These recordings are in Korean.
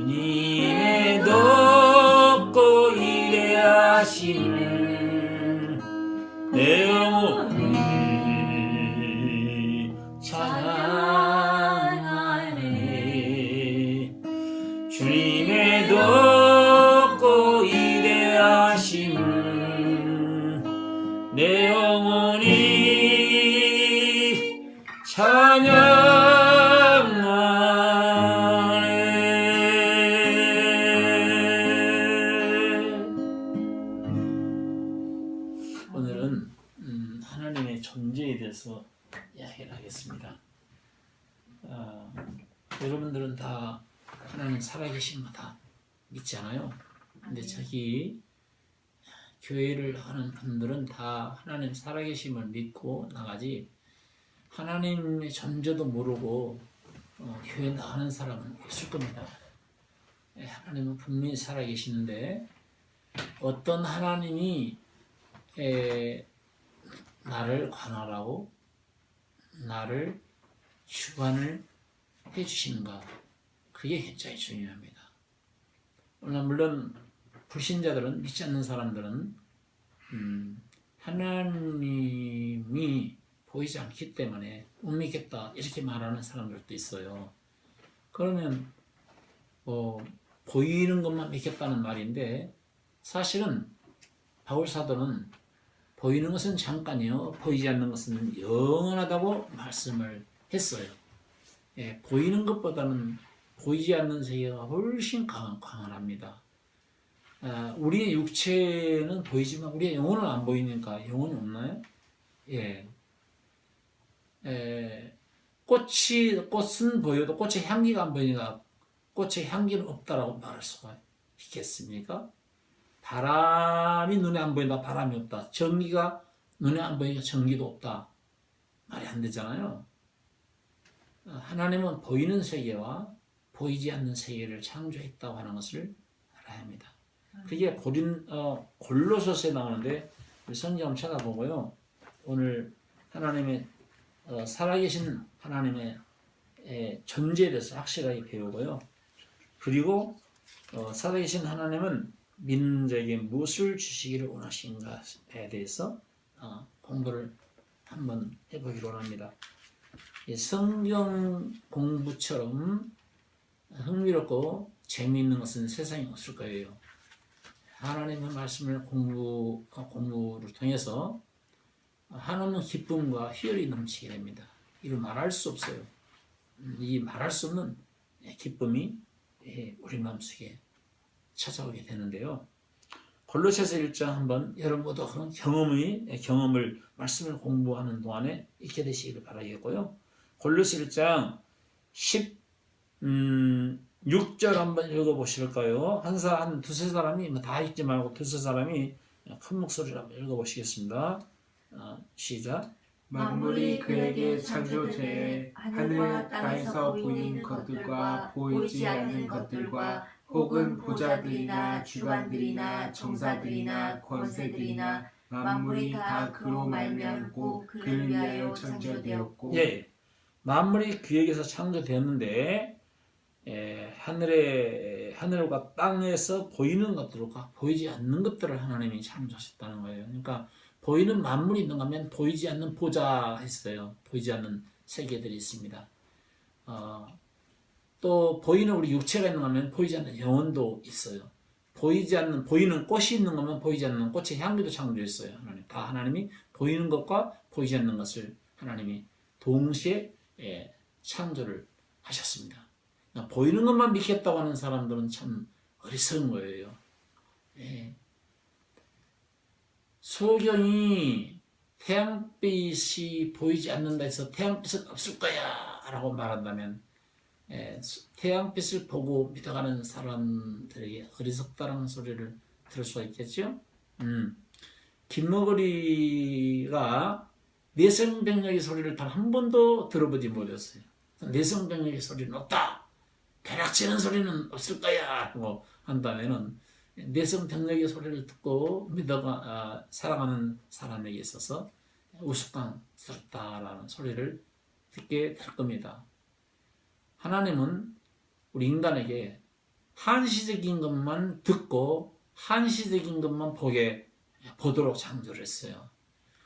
주님의 돕고 이레하심을 내 영혼이 찬양하네. 주님의 돕고 이레하심을 내 영혼이 찬양하네. 오늘은 하나님의 존재에 대해서 이야기를 하겠습니다. 여러분들은 다 하나님 살아계신 거 다 믿잖아요. 근데 저기 교회를 하는 분들은 다 하나님 살아계심을 믿고 나가지 하나님의 존재도 모르고 교회 나가는 사람은 없을 겁니다. 하나님은 분명히 살아계시는데 어떤 하나님이 나를 관할하고 나를 주관을 해주시는가, 그게 굉장히 중요합니다. 물론 불신자들은, 믿지 않는 사람들은 하나님이 보이지 않기 때문에 못 믿겠다 이렇게 말하는 사람들도 있어요. 그러면 보이는 것만 믿겠다는 말인데, 사실은 바울 사도는 보이는 것은 잠깐이요 보이지 않는 것은 영원하다고 말씀을 했어요. 보이는 것보다는 보이지 않는 세계가 훨씬 강합니다. 우리의 육체는 보이지만 우리의 영혼은 안 보이니까 영혼이 없나요? 꽃은 보여도 꽃의 향기가 안 보이니까 꽃의 향기는 없다라고 말할 수가 있겠습니까? 바람이 눈에 안 보인다, 바람이 없다. 전기가 눈에 안 보이니까 전기도 없다. 말이 안 되잖아요. 하나님은 보이는 세계와 보이지 않는 세계를 창조했다고 하는 것을 알아야 합니다. 그게 골로새서에 나오는데 우리 성경 한번 찾아보고요. 오늘 하나님의 살아계신 하나님의 존재에 대해서 확실하게 배우고요. 그리고 살아계신 하나님은 믿는 자에게 무엇을 주시기를 원하신가에 대해서 공부를 한번 해보기로 합니다. 성경 공부처럼 흥미롭고 재미있는 것은 세상에 없을 거예요. 하나님의 말씀을 공부를 통해서 하나님의 기쁨과 희열이 넘치게 됩니다. 이걸 말할 수 없어요. 이 말할 수 없는 기쁨이 우리 마음속에 찾아오게 되는데요. 골로새서 1장 한번 여러분 모두 그런 경험을 말씀을 공부하는 동안에 있게 되시기를 바라겠고요. 골로새 1장 16절 한번 읽어보실까요? 한 두세 사람이 다 읽지 말고 두세 사람이 큰 목소리로 한번 읽어보시겠습니다. 시작. 만물이 그에게 창조되어 하늘과 땅에서 보이는 것들과 보이지 않는 것들과 혹은 보좌들이나 주관들이나 정사들이나 권세들이나 만물이 다 그로 말미암고 그를 위하여 창조되었고. 만물이 그에게서 창조되었는데 하늘과 땅에서 보이는 것들과 보이지 않는 것들을 하나님이 창조하셨다는 거예요. 그러니까 보이는 만물이 있는가 하면 보이지 않는 보좌가 있어요. 보이지 않는 세계들이 있습니다. 또 보이는 우리 육체가 있는가 하면 보이지 않는 영혼도 있어요. 보이는 꽃이 있는가 하면 보이지 않는 꽃의 향기도 창조했어요. 하나님이 보이는 것과 보이지 않는 것을 하나님이 동시에 창조를 하셨습니다. 보이는 것만 믿겠다고 하는 사람들은 참 어리석은 거예요. 소경이 태양빛이 보이지 않는다 해서 태양빛은 없을 거야 라고 말한다면 태양빛을 보고 믿어가는 사람들에게 어리석다라는 소리를 들을 수가 있겠죠. 김머거리가 내성병력의 소리를 단 한 번도 들어보지 못했어요. 내성병력의 소리는 없다, 벼락치는 소리는 없을 거야 라고 한다면은 내성병력의 소리를 듣고 살아가는 사람에게 있어서 우스꽝스럽다라는 소리를 듣게 될 겁니다. 하나님은 우리 인간에게 한시적인 것만 듣고 한시적인 것만 보도록 창조를 했어요.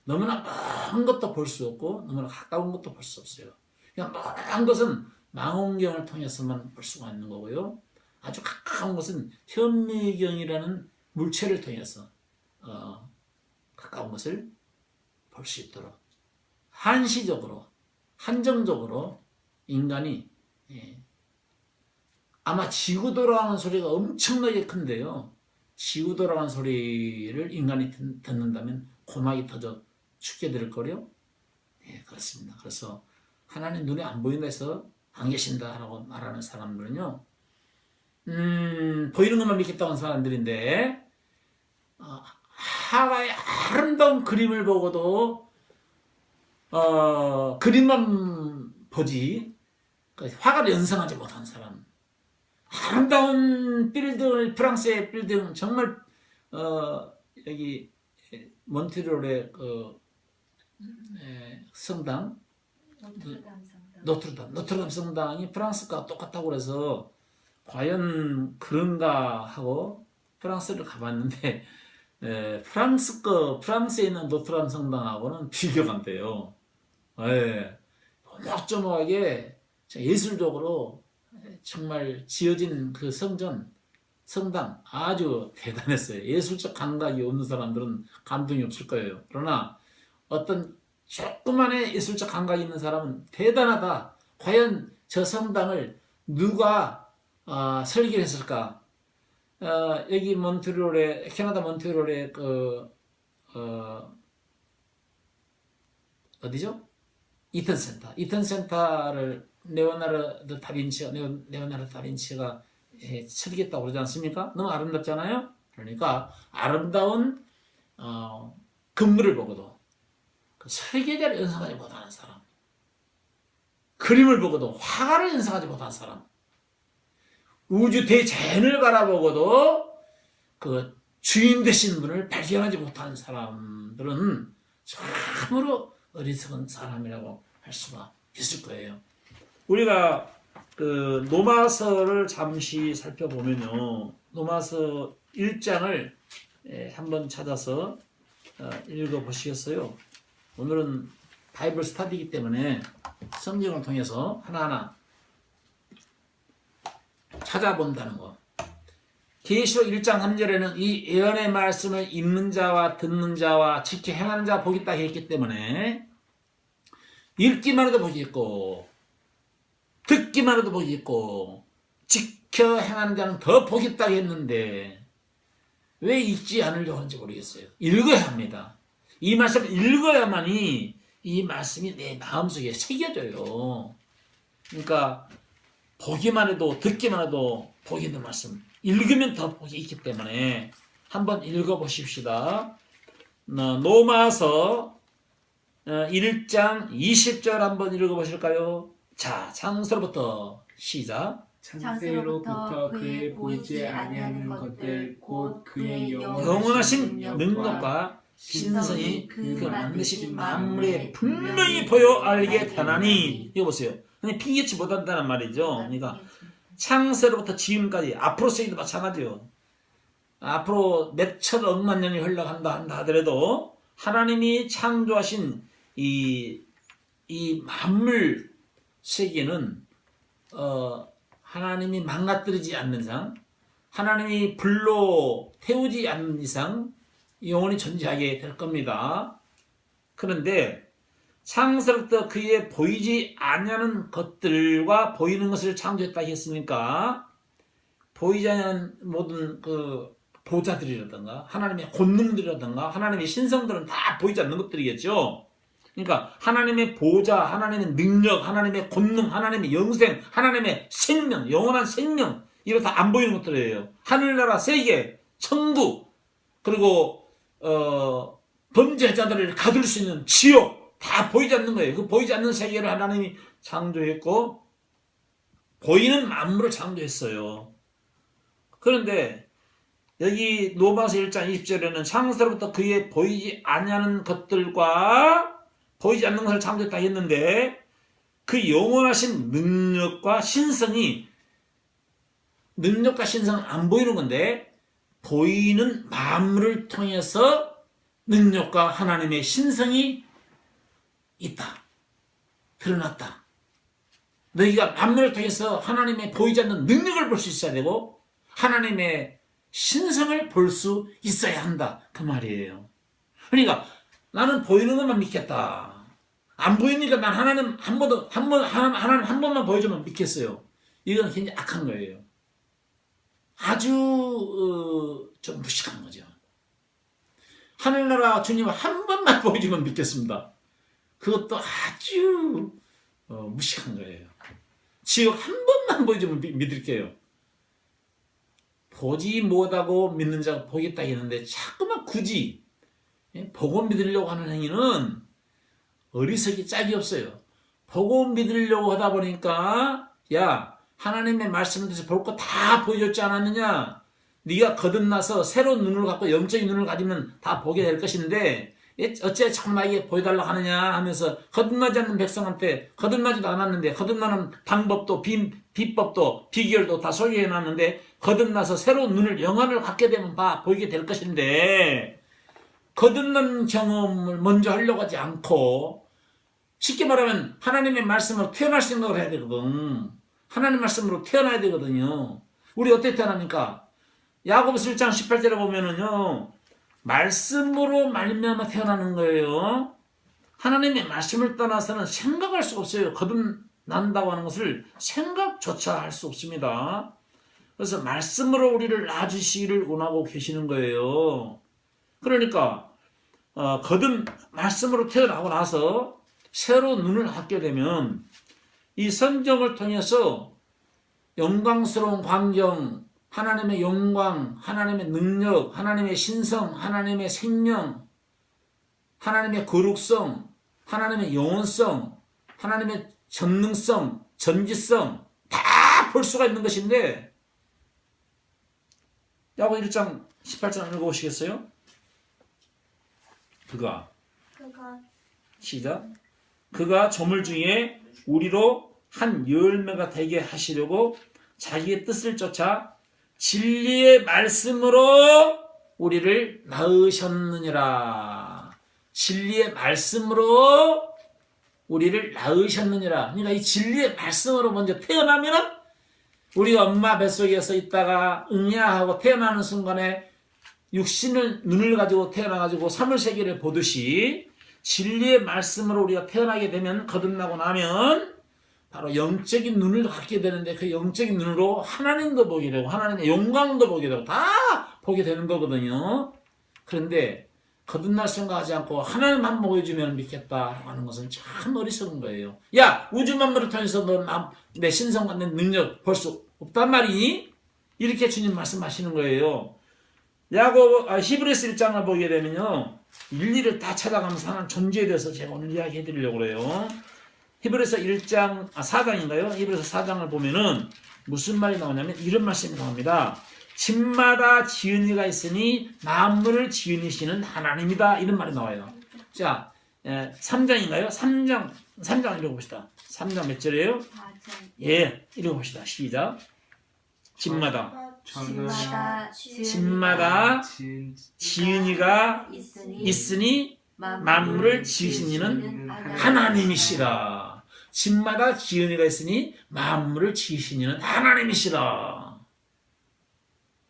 너무나 먼 것도 볼 수 없고 너무나 가까운 것도 볼 수 없어요. 그냥 먼 것은 망원경을 통해서만 볼 수가 있는 거고요. 아주 가까운 것은 현미경이라는 물체를 통해서 가까운 것을 볼 수 있도록 한시적으로 한정적으로 인간이 아마 지구 돌아가는 소리가 엄청나게 큰데요. 지구 돌아가는 소리를 인간이 듣는다면 고막이 터져 죽게 될 거요. 네, 그렇습니다. 그래서 하나님 눈에 안 보인다 해서 안 계신다라고 말하는 사람들은요, 보이는 것만 믿겠다는 사람들인데, 하나의 아름다운 그림을 보고도 그림만 보지 화가를 연상하지 못한 사람, 아름다운 빌딩, 프랑스의 빌딩, 정말 여기 몬트리올의 성당, 노트르담 성당이 프랑스과 똑같다고 그래서 과연 그런가 하고 프랑스를 가봤는데 프랑스에 있는 노트르담 성당하고는 비교가 안 돼요. 조목조목하게 예술적으로 정말 지어진 그 성당 아주 대단했어요. 예술적 감각이 없는 사람들은 감동이 없을 거예요. 그러나 어떤 조그만의 예술적 감각이 있는 사람은 대단하다. 과연 저 성당을 누가 설계를 했을까? 여기 캐나다 몬트리올의 어디죠? 이튼 센터를 레오나르도 다빈치가 설계했다고 그러지 않습니까? 너무 아름답잖아요? 그러니까 아름다운 건물을 보고도 그 설계자를 연상하지 못하는 사람, 그림을 보고도 화가를 연상하지 못하는 사람, 우주 대자연을 바라보고도 그 주인 되신 분을 발견하지 못하는 사람들은 참으로 어리석은 사람이라고 할 수가 있을 거예요. 우리가 그 로마서를 잠시 살펴보면요, 로마서 1장을 한번 찾아서 읽어보시겠어요? 오늘은 바이블 스터디이기 때문에 성경을 통해서 하나하나 찾아본다는 거. 계시록 1장 3절에는 이 예언의 말씀을 읽는 자와 듣는 자와 지켜 행하는 자 복이 있다 했기 때문에 읽기만 해도 복이 있고 듣기만 해도 복이 있고 지켜 행하는 자는 더 복이 있다고 했는데 왜 읽지 않으려고 하는지 모르겠어요. 읽어야 합니다. 이 말씀을 읽어야만이 이 말씀이 내 마음속에 새겨져요. 그러니까 보기만 해도 듣기만 해도 복이 있는 말씀, 읽으면 더 복이 있기 때문에 한번 읽어보십시다. 로마서 1장 20절 한번 읽어보실까요? 자, 창세로부터 시작. 창세로부터 그의 보이지 아니하는 것들 곧 그의 영원하신 능력과 신성이 그 만드신 만물에 분명히 보여 알게 되나니. 이거 보세요. 그냥 핑계치 못한다는 말이죠. 그러니까 창세로부터 지금까지, 앞으로 세기도 마찬가지요. 앞으로 몇천 억만 년이 흘러간다 하더라도 하나님이 창조하신 이 만물 세계는 하나님이 망가뜨리지 않는 이상, 하나님이 불로 태우지 않는 이상 영원히 존재하게 될 겁니다. 그런데 창세로부터 그의 보이지 아니하는 것들과 보이는 것을 창조했다 했으니까 보이지 않는 모든 그 보좌들이라든가 하나님의 권능들이라든가 하나님의 신성들은 다 보이지 않는 것들이겠죠. 그러니까 하나님의 보좌, 하나님의 능력, 하나님의 권능, 하나님의 영생, 하나님의 생명, 영원한 생명, 이거 다 안 보이는 것들이에요. 하늘나라, 세계, 천국, 그리고 범죄자들을 가둘 수 있는 지옥, 다 보이지 않는 거예요. 그 보이지 않는 세계를 하나님이 창조했고 보이는 만물을 창조했어요. 그런데 여기 로마서 1장 20절에는 창세로부터 그의 보이지 아니하는 것들과 보이지 않는 것을 창조했다 했는데 그 영원하신 능력과 신성이 능력과 신성은 안 보이는 건데 보이는 만물을 통해서 능력과 하나님의 신성이 있다. 드러났다. 너희가 만물을 통해서 하나님의 보이지 않는 능력을 볼 수 있어야 되고 하나님의 신성을 볼 수 있어야 한다. 그 말이에요. 그러니까 나는 보이는 것만 믿겠다. 안 보이니까 난 하나님 하나님 한 번만 보여주면 믿겠어요. 이건 굉장히 악한 거예요. 아주 좀 무식한 거죠. 하늘나라 주님을 한 번만 보여주면 믿겠습니다. 그것도 아주 무식한 거예요. 지옥 한 번만 보여주면 믿을게요. 보지 못하고 믿는 자가 보겠다 했는데 자꾸만 굳이 보고 믿으려고 하는 행위는 어리석이 짝이 없어요. 보고 믿으려고 하다 보니까 야 하나님의 말씀을 통해서 볼 거 다 보여줬지 않았느냐. 네가 거듭나서 새로운 눈을 갖고 영적인 눈을 가지면 다 보게 될 것인데 어째 자꾸 나에게 보여달라고 하느냐 하면서 거듭나지 않는 백성한테 거듭나지도 않았는데 거듭나는 방법도 비법도 비결도 다 소개해놨는데 거듭나서 새로운 눈을 영안을 갖게 되면 다 보이게 될 것인데 거듭난 경험을 먼저 하려고 하지 않고 쉽게 말하면 하나님의 말씀으로 태어날 생각을 해야 되거든. 하나님 말씀으로 태어나야 되거든요. 우리 어떻게 태어납니까? 야고보서 1장 18절에 보면은요. 말씀으로 말미암아 태어나는 거예요. 하나님의 말씀을 떠나서는 생각할 수가 없어요. 거듭난다고 하는 것을 생각조차 할 수 없습니다. 그래서 말씀으로 우리를 낳아주시기를 원하고 계시는 거예요. 그러니까 말씀으로 태어나고 나서 새로운 눈을 갖게 되면 이 성경을 통해서 영광스러운 광경, 하나님의 영광, 하나님의 능력, 하나님의 신성, 하나님의 생명, 하나님의 거룩성, 하나님의 영원성, 하나님의 전능성, 전지성 다 볼 수가 있는 것인데 야고보 1장 18절 읽어보시겠어요? 시작. 그가 조물 중에 우리로 한 열매가 되게 하시려고 자기의 뜻을 쫓아 진리의 말씀으로 우리를 낳으셨느니라. 진리의 말씀으로 우리를 낳으셨느니라. 그러니까 이 진리의 말씀으로 먼저 태어나면은 우리가 엄마 뱃속에서 있다가 응야하고 태어나는 순간에 육신을 눈을 가지고 태어나가지고 사물세계를 보듯이 진리의 말씀으로 우리가 태어나게 되면 거듭나고 나면 바로 영적인 눈을 갖게 되는데 그 영적인 눈으로 하나님도 보게 되고 하나님의 영광도 보게 되고 다 보게 되는 거거든요. 그런데 거듭날 생각하지 않고 하나님만 보여주면 믿겠다라고 하는 것은 참 어리석은 거예요. 야 우주 만물을 통해서 내 신성과 내 능력 볼 수 없단 말이니? 이렇게 주님 말씀하시는 거예요. 히브리서 1장을 보게 되면요. 일일이 다 찾아가면서 하나님 존재에 대해서 제가 오늘 이야기해 드리려고 그래요. 히브리서 4장인가요? 히브리서 4장을 보면은 무슨 말이 나오냐면 이런 말씀이 나옵니다. 집마다 지은이가 있으니 만물을 지으시는 하나님이다. 이런 말이 나와요. 자, 3장인가요? 3장 읽어봅시다. 3장 몇 절이에요? 4장. 예, 읽어봅시다. 시작. 집마다 지은이가 있으니 만물을 지으신 이는 하나님이시라. 집마다 지은이가 있으니 만물을 지으신 이는 하나님이시라.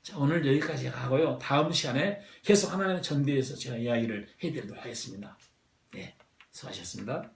자, 오늘 여기까지 하고요. 다음 시간에 계속 하나님의 전대에서 제가 이야기를 해드리도록 하겠습니다. 네, 수고하셨습니다.